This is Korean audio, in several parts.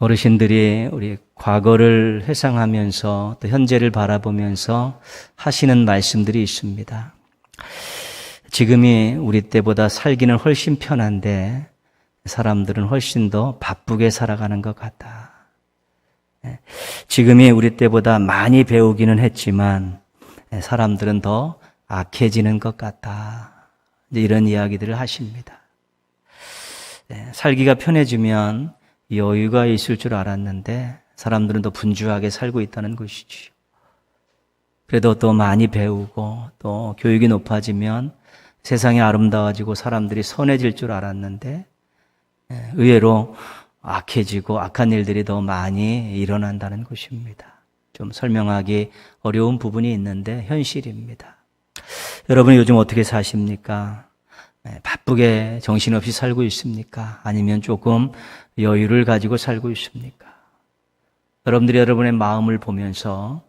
어르신들이 우리 과거를 회상하면서 또 현재를 바라보면서 하시는 말씀들이 있습니다. 지금이 우리 때보다 살기는 훨씬 편한데 사람들은 훨씬 더 바쁘게 살아가는 것 같다. 지금이 우리 때보다 많이 배우기는 했지만 사람들은 더 악해지는 것 같다. 이런 이야기들을 하십니다. 살기가 편해지면 여유가 있을 줄 알았는데 사람들은 더 분주하게 살고 있다는 것이지요. 그래도 또 많이 배우고 또 교육이 높아지면 세상이 아름다워지고 사람들이 선해질 줄 알았는데 의외로 악해지고 악한 일들이 더 많이 일어난다는 것입니다. 좀 설명하기 어려운 부분이 있는데 현실입니다. 여러분 요즘 어떻게 사십니까? 바쁘게 정신없이 살고 있습니까? 아니면 조금 여유를 가지고 살고 있습니까? 여러분들이 여러분의 마음을 보면서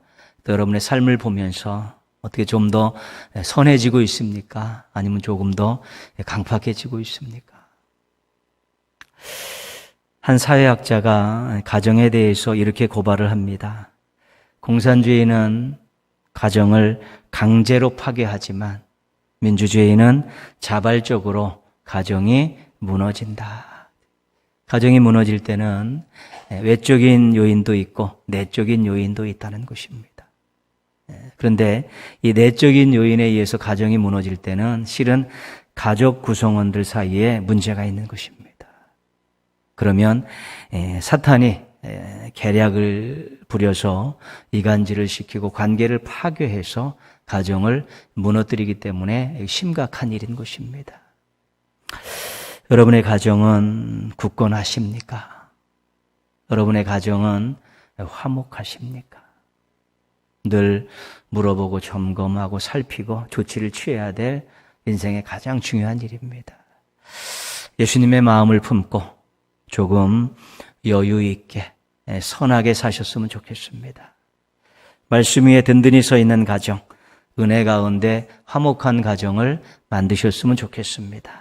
또 여러분의 삶을 보면서 어떻게 좀 더 선해지고 있습니까? 아니면 조금 더 강팍해지고 있습니까? 한 사회학자가 가정에 대해서 이렇게 고발을 합니다. 공산주의는 가정을 강제로 파괴하지만 민주주의는 자발적으로 가정이 무너진다. 가정이 무너질 때는 외적인 요인도 있고 내적인 요인도 있다는 것입니다. 그런데 이 내적인 요인에 의해서 가정이 무너질 때는 실은 가족 구성원들 사이에 문제가 있는 것입니다. 그러면 사탄이 계략을 부려서 이간질을 시키고 관계를 파괴해서 가정을 무너뜨리기 때문에 심각한 일인 것입니다. 여러분의 가정은 굳건하십니까? 여러분의 가정은 화목하십니까? 늘 물어보고 점검하고 살피고 조치를 취해야 될 인생의 가장 중요한 일입니다. 예수님의 마음을 품고 조금 여유 있게 선하게 사셨으면 좋겠습니다. 말씀 위에 든든히 서 있는 가정, 은혜 가운데 화목한 가정을 만드셨으면 좋겠습니다.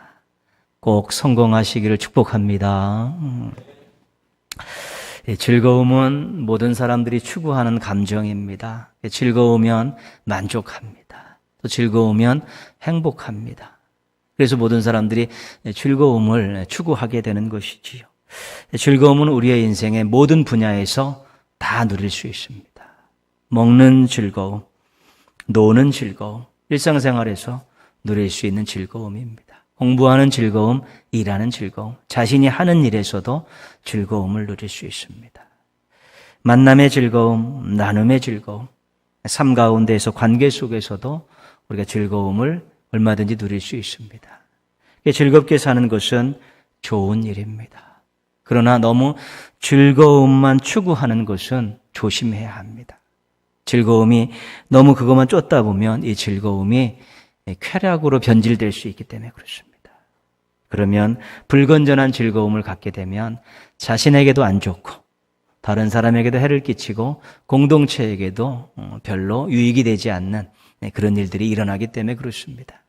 꼭 성공하시기를 축복합니다. 즐거움은 모든 사람들이 추구하는 감정입니다. 즐거우면 만족합니다. 또 즐거우면 행복합니다. 그래서 모든 사람들이 즐거움을 추구하게 되는 것이지요. 즐거움은 우리의 인생의 모든 분야에서 다 누릴 수 있습니다. 먹는 즐거움, 노는 즐거움, 일상생활에서 누릴 수 있는 즐거움입니다. 공부하는 즐거움, 일하는 즐거움, 자신이 하는 일에서도 즐거움을 누릴 수 있습니다. 만남의 즐거움, 나눔의 즐거움, 삶 가운데에서 관계 속에서도 우리가 즐거움을 얼마든지 누릴 수 있습니다. 즐겁게 사는 것은 좋은 일입니다. 그러나 너무 즐거움만 추구하는 것은 조심해야 합니다. 즐거움이 너무 그것만 쫓다 보면 이 즐거움이 쾌락으로 변질될 수 있기 때문에 그렇습니다. 그러면 불건전한 즐거움을 갖게 되면 자신에게도 안 좋고 다른 사람에게도 해를 끼치고 공동체에게도 별로 유익이 되지 않는 그런 일들이 일어나기 때문에 그렇습니다.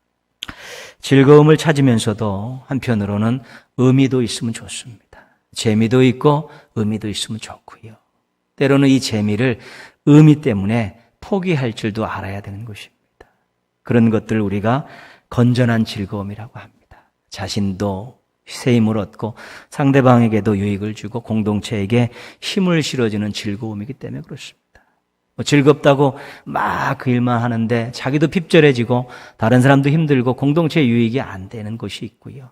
즐거움을 찾으면서도 한편으로는 의미도 있으면 좋습니다. 재미도 있고 의미도 있으면 좋고요. 때로는 이 재미를 의미 때문에 포기할 줄도 알아야 되는 것입니다. 그런 것들을 우리가 건전한 즐거움이라고 합니다. 자신도 새 힘을 얻고 상대방에게도 유익을 주고 공동체에게 힘을 실어주는 즐거움이기 때문에 그렇습니다. 즐겁다고 막 그 일만 하는데 자기도 핍절해지고 다른 사람도 힘들고 공동체 유익이 안 되는 것이 있고요.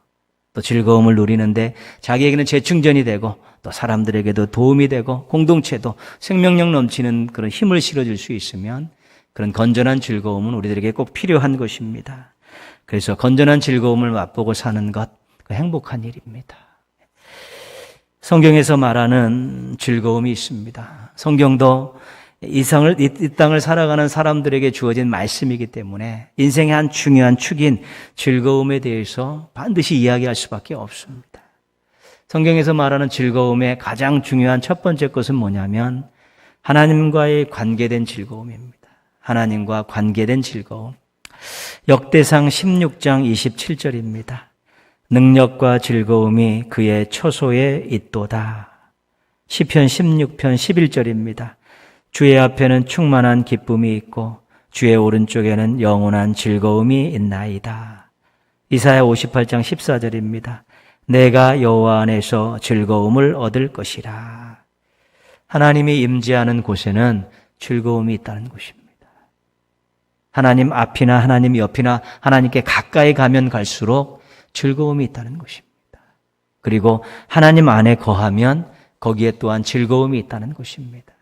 또 즐거움을 누리는데 자기에게는 재충전이 되고 또 사람들에게도 도움이 되고 공동체도 생명력 넘치는 그런 힘을 실어줄 수 있으면 그런 건전한 즐거움은 우리들에게 꼭 필요한 것입니다. 그래서 건전한 즐거움을 맛보고 사는 것, 그 행복한 일입니다. 성경에서 말하는 즐거움이 있습니다. 성경도 이 땅을 살아가는 사람들에게 주어진 말씀이기 때문에 인생의 한 중요한 축인 즐거움에 대해서 반드시 이야기할 수밖에 없습니다. 성경에서 말하는 즐거움의 가장 중요한 첫 번째 것은 뭐냐면 하나님과의 관계된 즐거움입니다. 하나님과 관계된 즐거움. 역대상 16장 27절입니다. 능력과 즐거움이 그의 처소에 있도다. 시편 16편 11절입니다. 주의 앞에는 충만한 기쁨이 있고 주의 오른쪽에는 영원한 즐거움이 있나이다. 이사야 58장 14절입니다. 내가 여호와 안에서 즐거움을 얻을 것이라. 하나님이 임재하는 곳에는 즐거움이 있다는 것입니다. 하나님 앞이나 하나님 옆이나 하나님께 가까이 가면 갈수록 즐거움이 있다는 것입니다. 그리고 하나님 안에 거하면 거기에 또한 즐거움이 있다는 것입니다.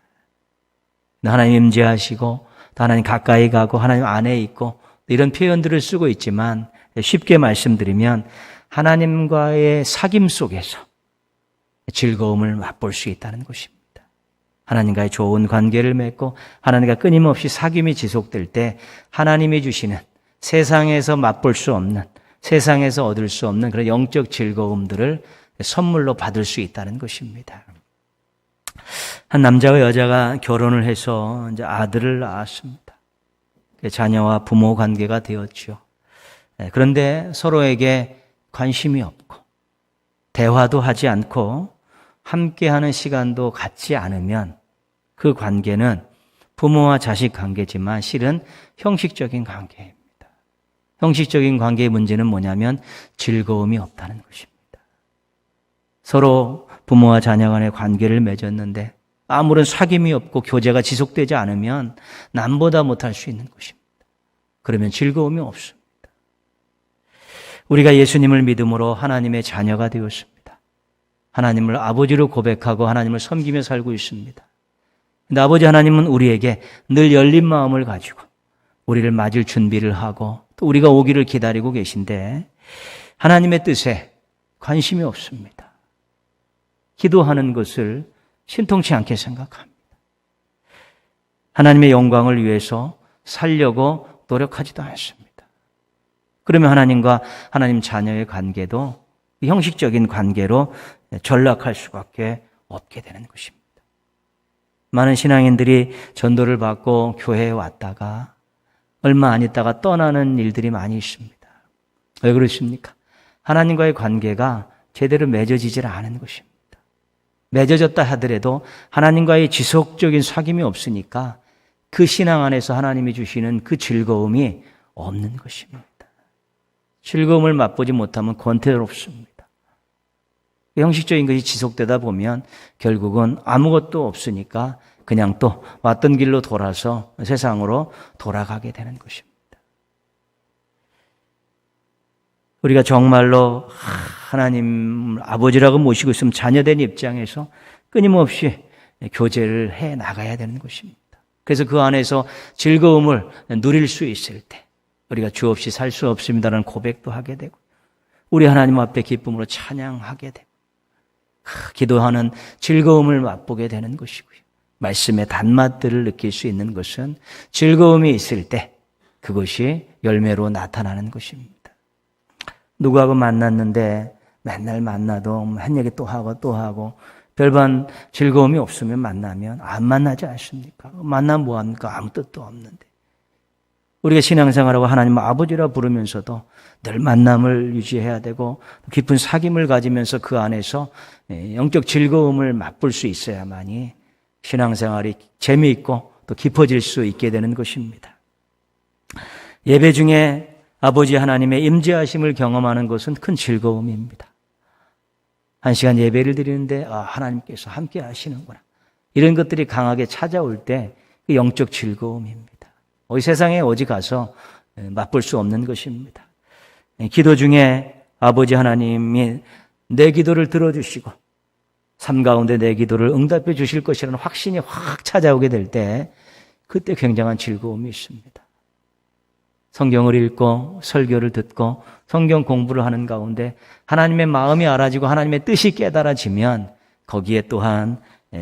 하나님 임재하시고 또 하나님 가까이 가고 하나님 안에 있고 이런 표현들을 쓰고 있지만 쉽게 말씀드리면 하나님과의 사귐 속에서 즐거움을 맛볼 수 있다는 것입니다. 하나님과의 좋은 관계를 맺고 하나님과 끊임없이 사귐이 지속될 때 하나님이 주시는 세상에서 맛볼 수 없는, 세상에서 얻을 수 없는 그런 영적 즐거움들을 선물로 받을 수 있다는 것입니다. 한 남자와 여자가 결혼을 해서 이제 아들을 낳았습니다. 자녀와 부모 관계가 되었죠. 그런데 서로에게 관심이 없고 대화도 하지 않고 함께하는 시간도 갖지 않으면 그 관계는 부모와 자식 관계지만 실은 형식적인 관계입니다. 형식적인 관계의 문제는 뭐냐면 즐거움이 없다는 것입니다. 서로 부모와 자녀 간의 관계를 맺었는데 아무런 사귐이 없고 교제가 지속되지 않으면 남보다 못할 수 있는 것입니다. 그러면 즐거움이 없습니다. 우리가 예수님을 믿음으로 하나님의 자녀가 되었습니다. 하나님을 아버지로 고백하고 하나님을 섬기며 살고 있습니다. 근데 아버지 하나님은 우리에게 늘 열린 마음을 가지고 우리를 맞을 준비를 하고 또 우리가 오기를 기다리고 계신데 하나님의 뜻에 관심이 없습니다. 기도하는 것을 신통치 않게 생각합니다. 하나님의 영광을 위해서 살려고 노력하지도 않습니다. 그러면 하나님과 하나님 자녀의 관계도 형식적인 관계로 전락할 수밖에 없게 되는 것입니다. 많은 신앙인들이 전도를 받고 교회에 왔다가 얼마 안 있다가 떠나는 일들이 많이 있습니다. 왜 그렇습니까? 하나님과의 관계가 제대로 맺어지질 않은 것입니다. 맺어졌다 하더라도 하나님과의 지속적인 사귐이 없으니까 그 신앙 안에서 하나님이 주시는 그 즐거움이 없는 것입니다. 즐거움을 맛보지 못하면 권태롭습니다. 형식적인 것이 지속되다 보면 결국은 아무것도 없으니까 그냥 또 왔던 길로 돌아서 세상으로 돌아가게 되는 것입니다. 우리가 정말로 하나님 아버지라고 모시고 있으면 자녀된 입장에서 끊임없이 교제를 해 나가야 되는 것입니다. 그래서 그 안에서 즐거움을 누릴 수 있을 때 우리가 주 없이 살 수 없습니다라는 고백도 하게 되고 우리 하나님 앞에 기쁨으로 찬양하게 되고 기도하는 즐거움을 맛보게 되는 것이고요. 말씀의 단맛들을 느낄 수 있는 것은 즐거움이 있을 때 그것이 열매로 나타나는 것입니다. 누구하고 만났는데 맨날 만나도 한 얘기 또 하고 별반 즐거움이 없으면 만나면 안 만나지 않습니까? 만나면 뭐합니까? 아무 뜻도 없는데. 우리가 신앙생활하고 하나님 아버지라 부르면서도 늘 만남을 유지해야 되고 깊은 사귐을 가지면서 그 안에서 영적 즐거움을 맛볼 수 있어야만이 신앙생활이 재미있고 또 깊어질 수 있게 되는 것입니다. 예배 중에 아버지 하나님의 임재하심을 경험하는 것은 큰 즐거움입니다. 한 시간 예배를 드리는데 하나님께서 함께 하시는구나. 이런 것들이 강하게 찾아올 때 그 영적 즐거움입니다. 이 세상에 어디 가서 맛볼 수 없는 것입니다. 기도 중에 아버지 하나님이 내 기도를 들어주시고 삶 가운데 내 기도를 응답해 주실 것이라는 확신이 확 찾아오게 될 때 그때 굉장한 즐거움이 있습니다. 성경을 읽고 설교를 듣고 성경 공부를 하는 가운데 하나님의 마음이 알아지고 하나님의 뜻이 깨달아지면 거기에 또한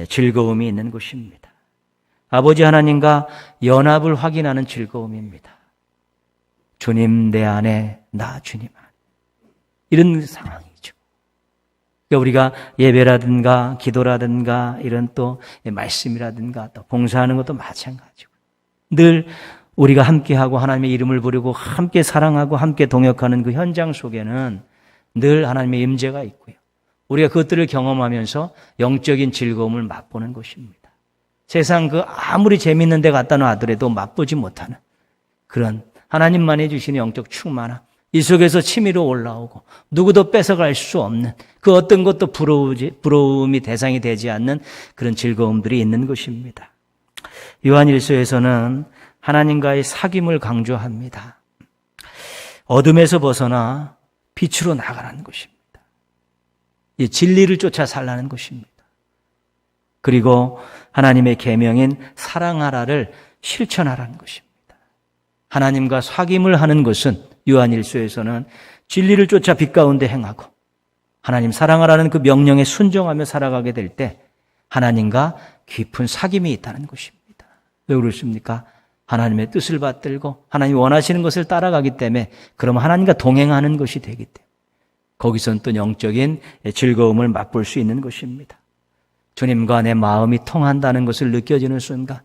즐거움이 있는 것입니다. 아버지 하나님과 연합을 확인하는 즐거움입니다. 주님 내 안에 나 주님 안에 이런 상황이죠. 그러니까 우리가 예배라든가 기도라든가 이런 또 말씀이라든가 또 봉사하는 것도 마찬가지고 늘 우리가 함께하고 하나님의 이름을 부르고 함께 사랑하고 함께 동역하는 그 현장 속에는 늘 하나님의 임재가 있고요. 우리가 그것들을 경험하면서 영적인 즐거움을 맛보는 것입니다. 세상 그 아무리 재밌는 데 갖다 놔더라도 맛보지 못하는 그런 하나님만이 주시는 영적 충만함, 이 속에서 치밀어 올라오고 누구도 뺏어갈 수 없는 그 어떤 것도 부러움이 대상이 되지 않는 그런 즐거움들이 있는 것입니다. 요한일서에서는 하나님과의 사귐을 강조합니다. 어둠에서 벗어나 빛으로 나가라는 것입니다. 이 진리를 쫓아 살라는 것입니다. 그리고 하나님의 계명인 사랑하라를 실천하라는 것입니다. 하나님과 사귐을 하는 것은 요한일서에서는 진리를 쫓아 빛 가운데 행하고 하나님 사랑하라는 그 명령에 순종하며 살아가게 될 때 하나님과 깊은 사귐이 있다는 것입니다. 왜 그렇습니까? 하나님의 뜻을 받들고 하나님이 원하시는 것을 따라가기 때문에 그럼 하나님과 동행하는 것이 되기 때문에 거기서는 또 영적인 즐거움을 맛볼 수 있는 것입니다. 주님과 내 마음이 통한다는 것을 느껴지는 순간,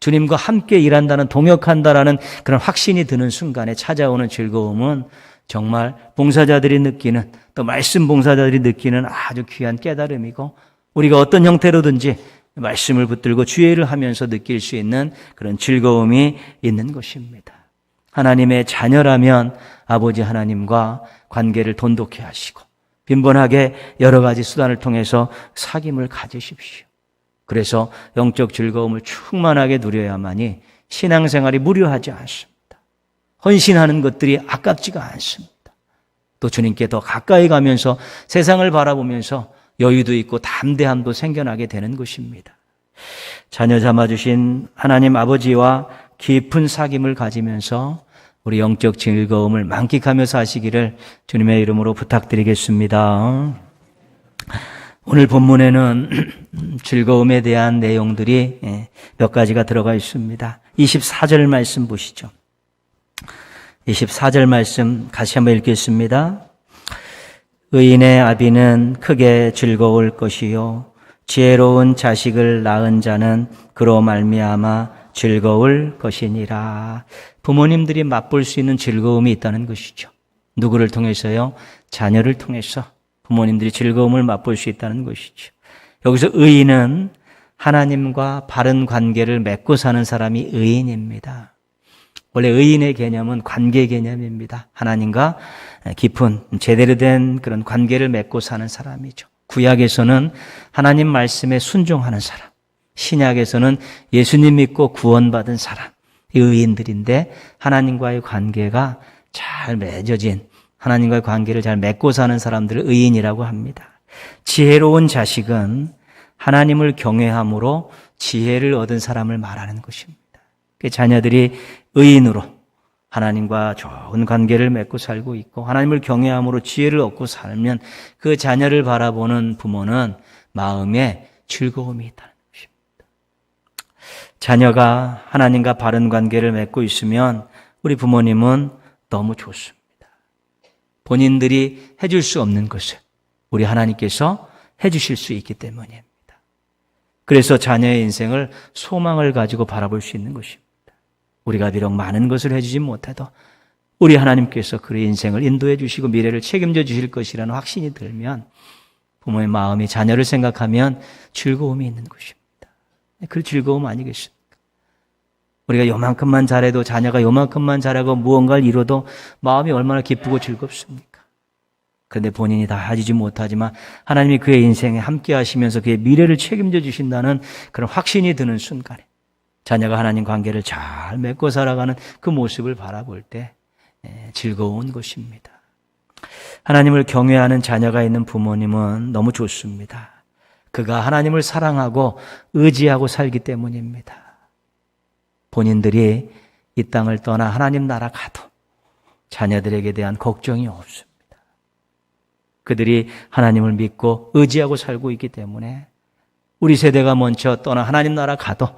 주님과 함께 일한다는, 동역한다라는 그런 확신이 드는 순간에 찾아오는 즐거움은 정말 봉사자들이 느끼는, 또 말씀 봉사자들이 느끼는 아주 귀한 깨달음이고, 우리가 어떤 형태로든지 말씀을 붙들고 주의를 하면서 느낄 수 있는 그런 즐거움이 있는 것입니다. 하나님의 자녀라면 아버지 하나님과 관계를 돈독히 하시고 빈번하게 여러 가지 수단을 통해서 사귐을 가지십시오. 그래서 영적 즐거움을 충만하게 누려야만이 신앙생활이 무료하지 않습니다. 헌신하는 것들이 아깝지가 않습니다. 또 주님께 더 가까이 가면서 세상을 바라보면서 여유도 있고 담대함도 생겨나게 되는 것입니다. 자녀 삼아주신 하나님 아버지와 깊은 사귐을 가지면서 우리 영적 즐거움을 만끽하며 사시기를 주님의 이름으로 부탁드리겠습니다. 오늘 본문에는 즐거움에 대한 내용들이 몇 가지가 들어가 있습니다. 24절 말씀 보시죠. 24절 말씀 같이 한번 읽겠습니다. 의인의 아비는 크게 즐거울 것이요 지혜로운 자식을 낳은 자는 그로 말미암아 즐거울 것이니라. 부모님들이 맛볼 수 있는 즐거움이 있다는 것이죠. 누구를 통해서요? 자녀를 통해서 부모님들이 즐거움을 맛볼 수 있다는 것이죠. 여기서 의인은 하나님과 바른 관계를 맺고 사는 사람이 의인입니다. 원래 의인의 개념은 관계 개념입니다. 하나님과 깊은 제대로 된 그런 관계를 맺고 사는 사람이죠. 구약에서는 하나님 말씀에 순종하는 사람, 신약에서는 예수님 믿고 구원받은 사람, 이 의인들인데 하나님과의 관계가 잘 맺어진, 하나님과의 관계를 잘 맺고 사는 사람들을 의인이라고 합니다. 지혜로운 자식은 하나님을 경외함으로 지혜를 얻은 사람을 말하는 것입니다. 그 자녀들이 의인으로 하나님과 좋은 관계를 맺고 살고 있고 하나님을 경외함으로 지혜를 얻고 살면 그 자녀를 바라보는 부모는 마음에 즐거움이 있다는 것입니다. 자녀가 하나님과 바른 관계를 맺고 있으면 우리 부모님은 너무 좋습니다. 본인들이 해줄 수 없는 것을 우리 하나님께서 해주실 수 있기 때문입니다. 그래서 자녀의 인생을 소망을 가지고 바라볼 수 있는 것입니다. 우리가 비록 많은 것을 해주지 못해도 우리 하나님께서 그의 인생을 인도해 주시고 미래를 책임져 주실 것이라는 확신이 들면 부모의 마음이 자녀를 생각하면 즐거움이 있는 것입니다. 그 즐거움 아니겠습니까? 우리가 요만큼만 잘해도 자녀가 요만큼만 잘하고 무언가를 이뤄도 마음이 얼마나 기쁘고 즐겁습니까? 그런데 본인이 다 하지 못하지만 하나님이 그의 인생에 함께 하시면서 그의 미래를 책임져 주신다는 그런 확신이 드는 순간에 자녀가 하나님 관계를 잘 맺고 살아가는 그 모습을 바라볼 때 즐거운 것입니다. 하나님을 경외하는 자녀가 있는 부모님은 너무 좋습니다. 그가 하나님을 사랑하고 의지하고 살기 때문입니다. 본인들이 이 땅을 떠나 하나님 나라 가도 자녀들에게 대한 걱정이 없습니다. 그들이 하나님을 믿고 의지하고 살고 있기 때문에 우리 세대가 먼저 떠나 하나님 나라 가도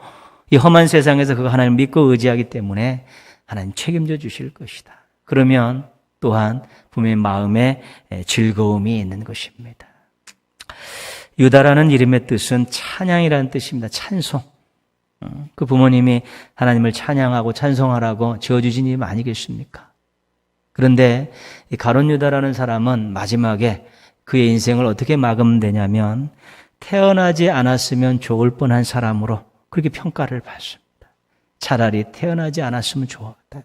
이 험한 세상에서 그가 하나님을 믿고 의지하기 때문에 하나님 책임져 주실 것이다. 그러면 또한 부모의 마음에 즐거움이 있는 것입니다. 유다라는 이름의 뜻은 찬양이라는 뜻입니다. 찬송. 그 부모님이 하나님을 찬양하고 찬송하라고 지어주신 이름 아니겠습니까? 그런데 이 가룟 유다라는 사람은 마지막에 그의 인생을 어떻게 막으면 되냐면 태어나지 않았으면 좋을 뻔한 사람으로 그렇게 평가를 받습니다. 차라리 태어나지 않았으면 좋았다.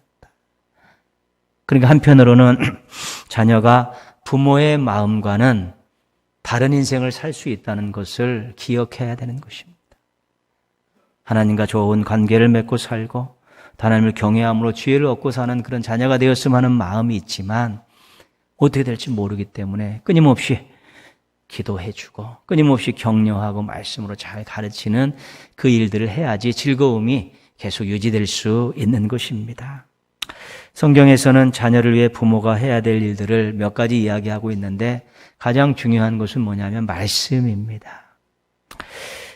그러니까 한편으로는 자녀가 부모의 마음과는 다른 인생을 살 수 있다는 것을 기억해야 되는 것입니다. 하나님과 좋은 관계를 맺고 살고 하나님을 경외함으로 지혜를 얻고 사는 그런 자녀가 되었으면 하는 마음이 있지만 어떻게 될지 모르기 때문에 끊임없이 기도해주고 끊임없이 격려하고 말씀으로 잘 가르치는 그 일들을 해야지 즐거움이 계속 유지될 수 있는 것입니다. 성경에서는 자녀를 위해 부모가 해야 될 일들을 몇 가지 이야기하고 있는데 가장 중요한 것은 뭐냐면 말씀입니다.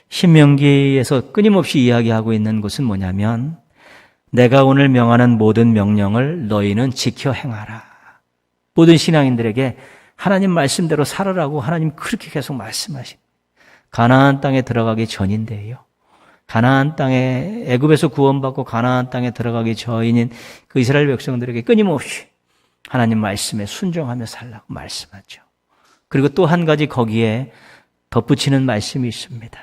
신명기에서 끊임없이 이야기하고 있는 것은 뭐냐면 내가 오늘 명하는 모든 명령을 너희는 지켜 행하라. 모든 신앙인들에게 하나님 말씀대로 살아라고 하나님 그렇게 계속 말씀하십니다. 가나안 땅에 들어가기 전인데요. 가나안 땅에 애굽에서 구원받고 가나안 땅에 들어가기 전인 그 이스라엘 백성들에게 끊임없이 하나님 말씀에 순종하며 살라고 말씀하죠. 그리고 또 한 가지 거기에 덧붙이는 말씀이 있습니다.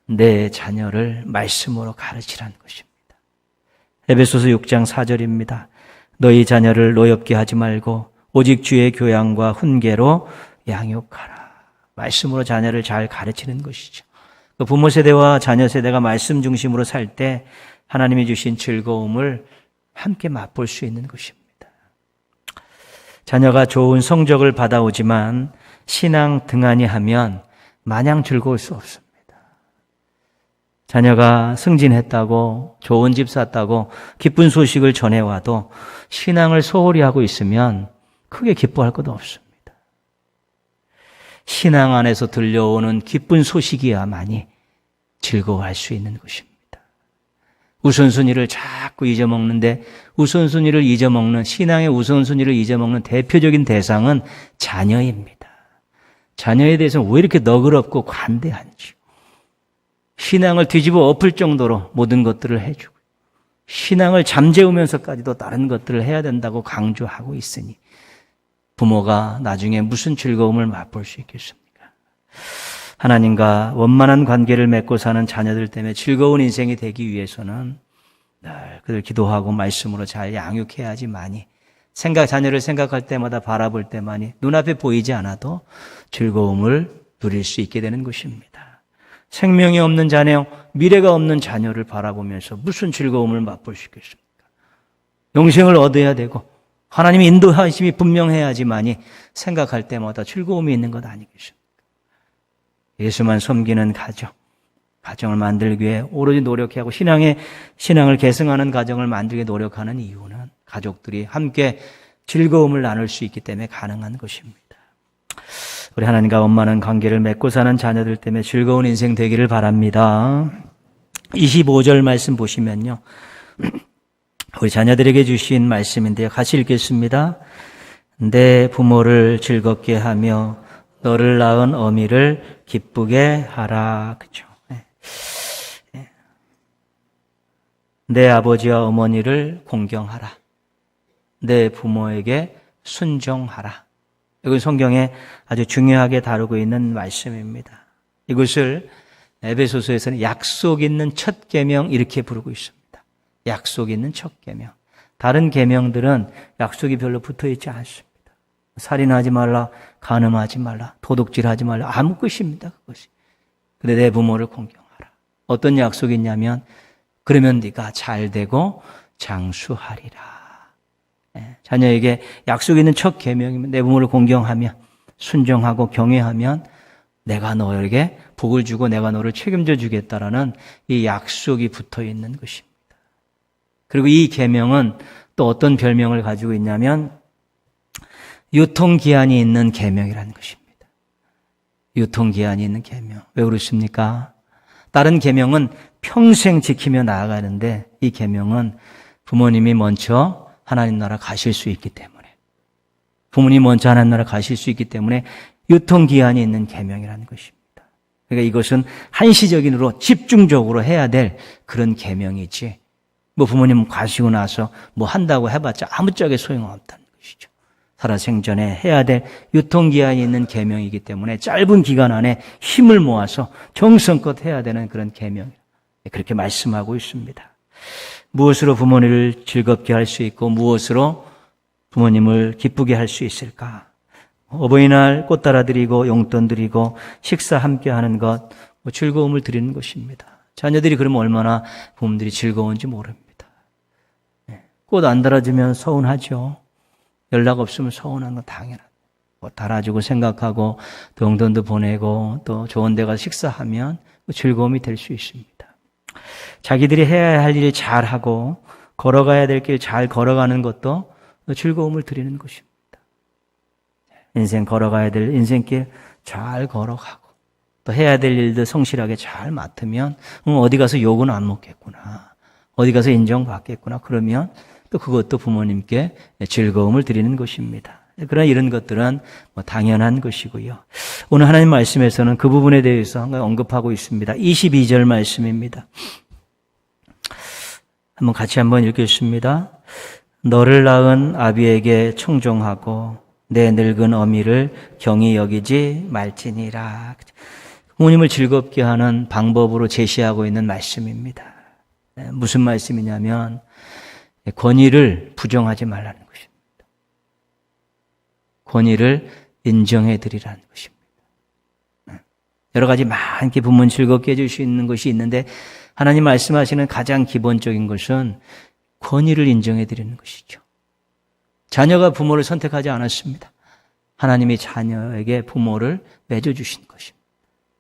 내 자녀를 말씀으로 가르치라는 것입니다. 에베소서 6장 4절입니다. 너희 자녀를 노엽게 하지 말고 오직 주의 교양과 훈계로 양육하라. 말씀으로 자녀를 잘 가르치는 것이죠. 부모 세대와 자녀 세대가 말씀 중심으로 살 때 하나님이 주신 즐거움을 함께 맛볼 수 있는 것입니다. 자녀가 좋은 성적을 받아오지만 신앙 등한히 하면 마냥 즐거울 수 없습니다. 자녀가 승진했다고 좋은 집 샀다고 기쁜 소식을 전해와도 신앙을 소홀히 하고 있으면 크게 기뻐할 것도 없습니다. 신앙 안에서 들려오는 기쁜 소식이야만이 즐거워할 수 있는 것입니다. 우선순위를 자꾸 잊어먹는데 우선순위를 잊어먹는 신앙의 우선순위를 잊어먹는 대표적인 대상은 자녀입니다. 자녀에 대해서는 왜 이렇게 너그럽고 관대한지 신앙을 뒤집어 엎을 정도로 모든 것들을 해주고 신앙을 잠재우면서까지도 다른 것들을 해야 된다고 강조하고 있으니 부모가 나중에 무슨 즐거움을 맛볼 수 있겠습니까? 하나님과 원만한 관계를 맺고 사는 자녀들 때문에 즐거운 인생이 되기 위해서는 늘 그들 기도하고 말씀으로 잘 양육해야지만이 자녀를 생각할 때마다 바라볼 때만이 눈앞에 보이지 않아도 즐거움을 누릴 수 있게 되는 것입니다. 생명이 없는 자녀, 미래가 없는 자녀를 바라보면서 무슨 즐거움을 맛볼 수 있겠습니까? 영생을 얻어야 되고 하나님의 인도하심이 분명해야지만이 생각할 때마다 즐거움이 있는 것 아니겠습니까? 예수만 섬기는 가정을 만들기 위해 오로지 노력하고 신앙을 계승하는 가정을 만들기 위해 노력하는 이유는 가족들이 함께 즐거움을 나눌 수 있기 때문에 가능한 것입니다. 우리 하나님과 원만한 관계를 맺고 사는 자녀들 때문에 즐거운 인생 되기를 바랍니다. 25절 말씀 보시면요. 우리 자녀들에게 주신 말씀인데요. 같이 읽겠습니다. 내 부모를 즐겁게 하며 너를 낳은 어미를 기쁘게 하라. 그죠? 내 아버지와 어머니를 공경하라. 내 부모에게 순종하라. 이건 성경에 아주 중요하게 다루고 있는 말씀입니다. 이것을 에베소서에서는 약속 있는 첫 계명 이렇게 부르고 있습니다. 약속 있는 첫 계명. 다른 계명들은 약속이 별로 붙어 있지 않습니다. 살인하지 말라, 간음하지 말라, 도둑질하지 말라, 아무 것입니다. 그것이. 근데 내 부모를 공경하라. 어떤 약속이 있냐면 그러면 네가 잘 되고 장수하리라. 자녀에게 약속 있는 첫 계명이면 내 부모를 공경하면 순종하고 경외하면 내가 너에게 복을 주고 내가 너를 책임져 주겠다라는 이 약속이 붙어 있는 것입니다. 그리고 이 계명은 또 어떤 별명을 가지고 있냐면 유통기한이 있는 계명이라는 것입니다. 유통기한이 있는 계명. 왜 그렇습니까? 다른 계명은 평생 지키며 나아가는데 이 계명은 부모님이 먼저 하나님 나라 가실 수 있기 때문에 부모님 먼저 하나님 나라 가실 수 있기 때문에 유통기한이 있는 계명이라는 것입니다. 그러니까 이것은 한시적인으로 집중적으로 해야 될 그런 계명이지 부모님 가시고 나서 한다고 해봤자 아무짝에 소용없다는 것이죠. 살아생전에 해야 될 유통기한이 있는 계명이기 때문에 짧은 기간 안에 힘을 모아서 정성껏 해야 되는 그런 계명, 그렇게 말씀하고 있습니다. 무엇으로 부모님을 즐겁게 할 수 있고 무엇으로 부모님을 기쁘게 할 수 있을까? 어버이날 꽃 따라 드리고 용돈 드리고 식사 함께 하는 것, 즐거움을 드리는 것입니다. 자녀들이 그러면 얼마나 부모님들이 즐거운지 모릅니다. 꽃 안 달아주면 서운하죠. 연락 없으면 서운한 건 당연하다. 꽃 달아주고 생각하고 또 용돈도 보내고 또 좋은 데 가서 식사하면 즐거움이 될 수 있습니다. 자기들이 해야 할 일 잘하고 걸어가야 될 길 잘 걸어가는 것도 즐거움을 드리는 것입니다. 인생 걸어가야 될 인생길 잘 걸어가고 또 해야 될 일도 성실하게 잘 맡으면 어디 가서 욕은 안 먹겠구나. 어디 가서 인정받겠구나. 그러면 또 그것도 부모님께 즐거움을 드리는 것입니다. 그러나 이런 것들은 당연한 것이고요. 오늘 하나님 말씀에서는 그 부분에 대해서 언급하고 있습니다. 22절 말씀입니다. 같이 한번 읽겠습니다. 너를 낳은 아비에게 청종하고 내 늙은 어미를 경히 여기지 말지니라. 부모님을 즐겁게 하는 방법으로 제시하고 있는 말씀입니다. 무슨 말씀이냐면 권위를 부정하지 말라는 것입니다. 권위를 인정해 드리라는 것입니다. 여러 가지 많게 부모님 즐겁게 해줄 수 있는 것이 있는데 하나님 말씀하시는 가장 기본적인 것은 권위를 인정해 드리는 것이죠. 자녀가 부모를 선택하지 않았습니다. 하나님이 자녀에게 부모를 맺어주신 것입니다.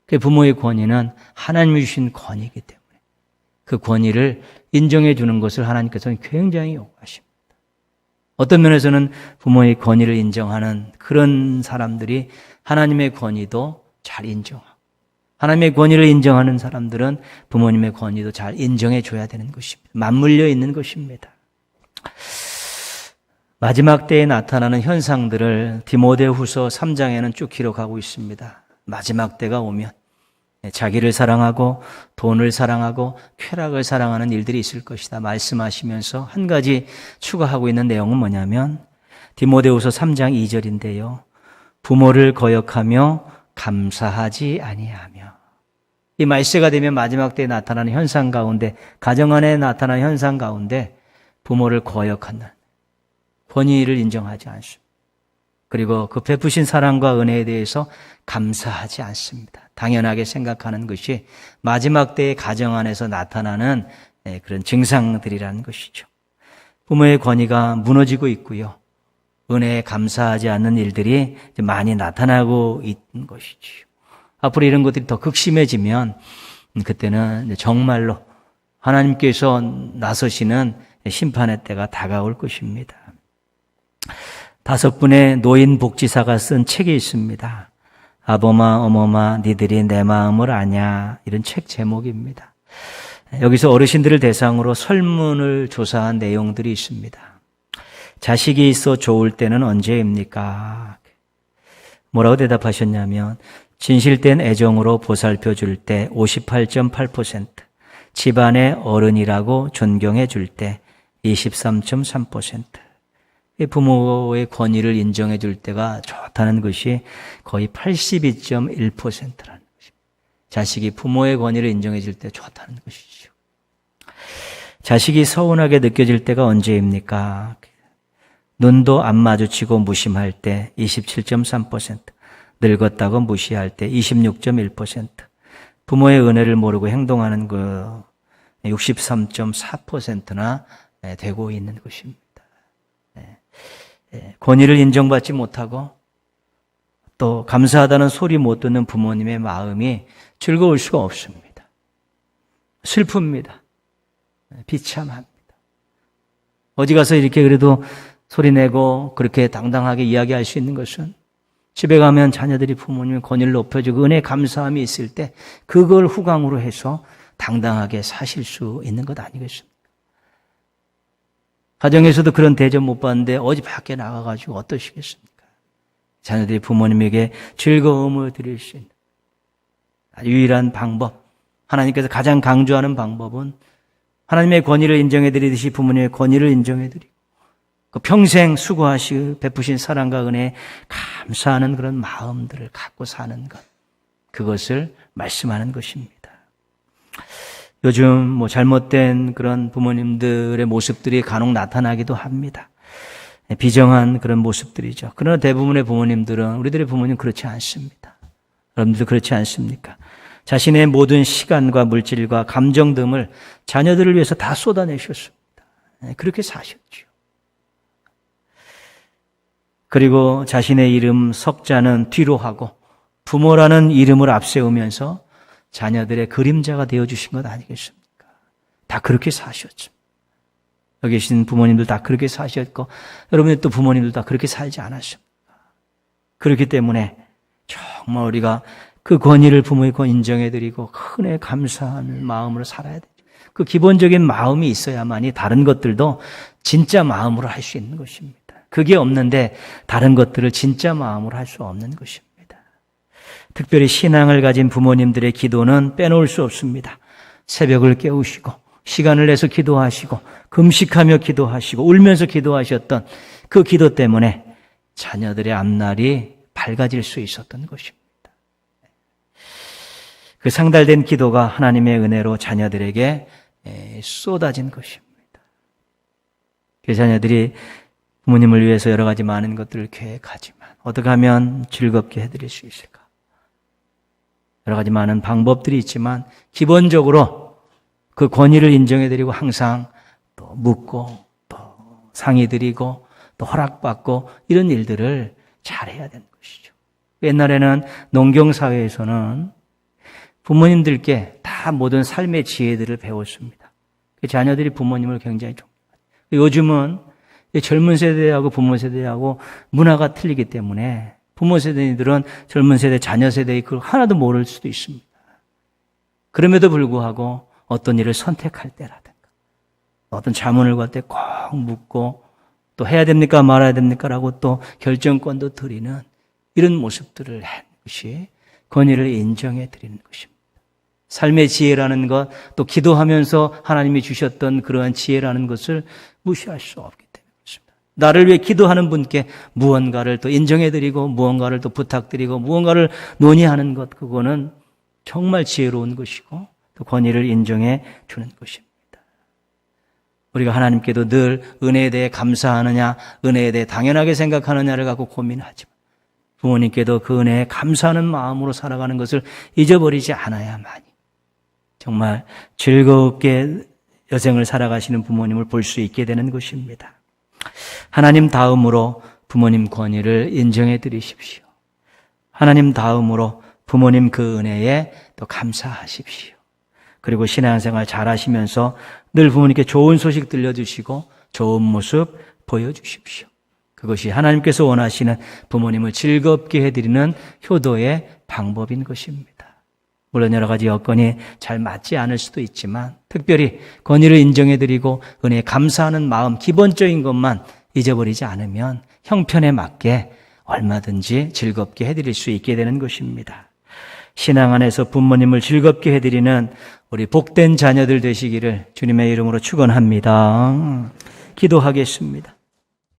그 부모의 권위는 하나님이 주신 권위이기 때문에 그 권위를 인정해 주는 것을 하나님께서는 굉장히 요구하십니다. 어떤 면에서는 부모의 권위를 인정하는 그런 사람들이 하나님의 권위도 잘 인정하고 하나님의 권위를 인정하는 사람들은 부모님의 권위도 잘 인정해 줘야 되는 것입니다. 맞물려 있는 것입니다. 마지막 때에 나타나는 현상들을 디모데후서 3장에는 쭉 기록하고 있습니다. 마지막 때가 오면 자기를 사랑하고 돈을 사랑하고 쾌락을 사랑하는 일들이 있을 것이다 말씀하시면서 한 가지 추가하고 있는 내용은 뭐냐면 디모데후서 3장 2절인데요. 부모를 거역하며 감사하지 아니하며. 이 말세가 되면 마지막 때에 나타나는 현상 가운데 가정 안에 나타나는 현상 가운데 부모를 거역한다는 권위를 인정하지 않습니다. 그리고 그 베푸신 사랑과 은혜에 대해서 감사하지 않습니다. 당연하게 생각하는 것이 마지막 때의 가정 안에서 나타나는 그런 증상들이라는 것이죠. 부모의 권위가 무너지고 있고요. 은혜에 감사하지 않는 일들이 많이 나타나고 있는 것이지요. 앞으로 이런 것들이 더 극심해지면 그때는 정말로 하나님께서 나서시는 심판의 때가 다가올 것입니다. 5분의 노인 복지사가 쓴 책이 있습니다. 아범아 어머마 니들이 내 마음을 아냐, 이런 책 제목입니다. 여기서 어르신들을 대상으로 설문을 조사한 내용들이 있습니다. 자식이 있어 좋을 때는 언제입니까? 뭐라고 대답하셨냐면 진실된 애정으로 보살펴 줄 때 58.8%, 집안의 어른이라고 존경해 줄 때 23.3%, 부모의 권위를 인정해 줄 때가 좋다는 것이 거의 82.1%라는 것입니다. 자식이 부모의 권위를 인정해 줄 때 좋다는 것이죠. 자식이 서운하게 느껴질 때가 언제입니까? 눈도 안 마주치고 무심할 때 27.3%, 늙었다고 무시할 때 26.1%, 부모의 은혜를 모르고 행동하는 그 63.4%나 되고 있는 것입니다. 권위를 인정받지 못하고 또 감사하다는 소리 못 듣는 부모님의 마음이 즐거울 수가 없습니다. 슬픕니다. 비참합니다. 어디 가서 이렇게 그래도 소리내고 그렇게 당당하게 이야기할 수 있는 것은 집에 가면 자녀들이 부모님의 권위를 높여주고 은혜 감사함이 있을 때 그걸 후광으로 해서 당당하게 사실 수 있는 것 아니겠습니까? 가정에서도 그런 대접 못 받는데 어디 밖에 나가가지고 어떠시겠습니까? 자녀들이 부모님에게 즐거움을 드릴 수 있는 유일한 방법, 하나님께서 가장 강조하는 방법은 하나님의 권위를 인정해드리듯이 부모님의 권위를 인정해드리고 그 평생 수고하시고 베푸신 사랑과 은혜에 감사하는 그런 마음들을 갖고 사는 것, 그것을 말씀하는 것입니다. 요즘 잘못된 그런 부모님들의 모습들이 간혹 나타나기도 합니다. 비정한 그런 모습들이죠. 그러나 대부분의 부모님들은, 우리들의 부모님 그렇지 않습니다. 여러분들도 그렇지 않습니까? 자신의 모든 시간과 물질과 감정 등을 자녀들을 위해서 다 쏟아내셨습니다. 그렇게 사셨죠. 그리고 자신의 이름 석자는 뒤로 하고 부모라는 이름을 앞세우면서 자녀들의 그림자가 되어주신 것 아니겠습니까? 다 그렇게 사셨죠. 여기 계신 부모님들 다 그렇게 사셨고, 여러분의 또 부모님들 다 그렇게 살지 않았습니까? 그렇기 때문에 정말 우리가 그 권위를 부모의 권 인정해드리고 큰애 감사하는 마음으로 살아야 되죠. 그 기본적인 마음이 있어야만이 다른 것들도 진짜 마음으로 할 수 있는 것입니다. 그게 없는데 다른 것들을 진짜 마음으로 할 수 없는 것입니다. 특별히 신앙을 가진 부모님들의 기도는 빼놓을 수 없습니다. 새벽을 깨우시고 시간을 내서 기도하시고 금식하며 기도하시고 울면서 기도하셨던 그 기도 때문에 자녀들의 앞날이 밝아질 수 있었던 것입니다. 그 상달된 기도가 하나님의 은혜로 자녀들에게 쏟아진 것입니다. 그 자녀들이 부모님을 위해서 여러 가지 많은 것들을 계획하지만 어떻게 하면 즐겁게 해드릴 수 있을까? 여러 가지 많은 방법들이 있지만 기본적으로 그 권위를 인정해드리고 항상 또 묻고 또 상의드리고 또 허락받고 이런 일들을 잘해야 되는 것이죠. 옛날에는 농경사회에서는 부모님들께 다 모든 삶의 지혜들을 배웠습니다. 자녀들이 부모님을 굉장히 존경합니다. 요즘은 젊은 세대하고 부모 세대하고 문화가 틀리기 때문에 부모 세대들은 젊은 세대, 자녀 세대의 그걸 하나도 모를 수도 있습니다. 그럼에도 불구하고 어떤 일을 선택할 때라든가 어떤 자문을 걸 때 꼭 묻고 또 해야 됩니까 말아야 됩니까 라고 또 결정권도 드리는 이런 모습들을 한 것이 권위를 인정해 드리는 것입니다. 삶의 지혜라는 것, 또 기도하면서 하나님이 주셨던 그러한 지혜라는 것을 무시할 수 없기 때문에 그렇습니다. 나를 위해 기도하는 분께 무언가를 또 인정해드리고 무언가를 또 부탁드리고 무언가를 논의하는 것, 그거는 정말 지혜로운 것이고 또 권위를 인정해 주는 것입니다. 우리가 하나님께도 늘 은혜에 대해 감사하느냐, 은혜에 대해 당연하게 생각하느냐를 갖고 고민하지만 부모님께도 그 은혜에 감사하는 마음으로 살아가는 것을 잊어버리지 않아야만이 정말 즐겁게 여생을 살아가시는 부모님을 볼 수 있게 되는 것입니다. 하나님 다음으로 부모님 권위를 인정해 드리십시오. 하나님 다음으로 부모님 그 은혜에 또 감사하십시오. 그리고 신앙생활 잘 하시면서 늘 부모님께 좋은 소식 들려주시고 좋은 모습 보여주십시오. 그것이 하나님께서 원하시는 부모님을 즐겁게 해드리는 효도의 방법인 것입니다. 물론 여러 가지 여건이 잘 맞지 않을 수도 있지만 특별히 권위를 인정해드리고 은혜에 감사하는 마음, 기본적인 것만 잊어버리지 않으면 형편에 맞게 얼마든지 즐겁게 해드릴 수 있게 되는 것입니다. 신앙 안에서 부모님을 즐겁게 해드리는 우리 복된 자녀들 되시기를 주님의 이름으로 축원합니다. 기도하겠습니다.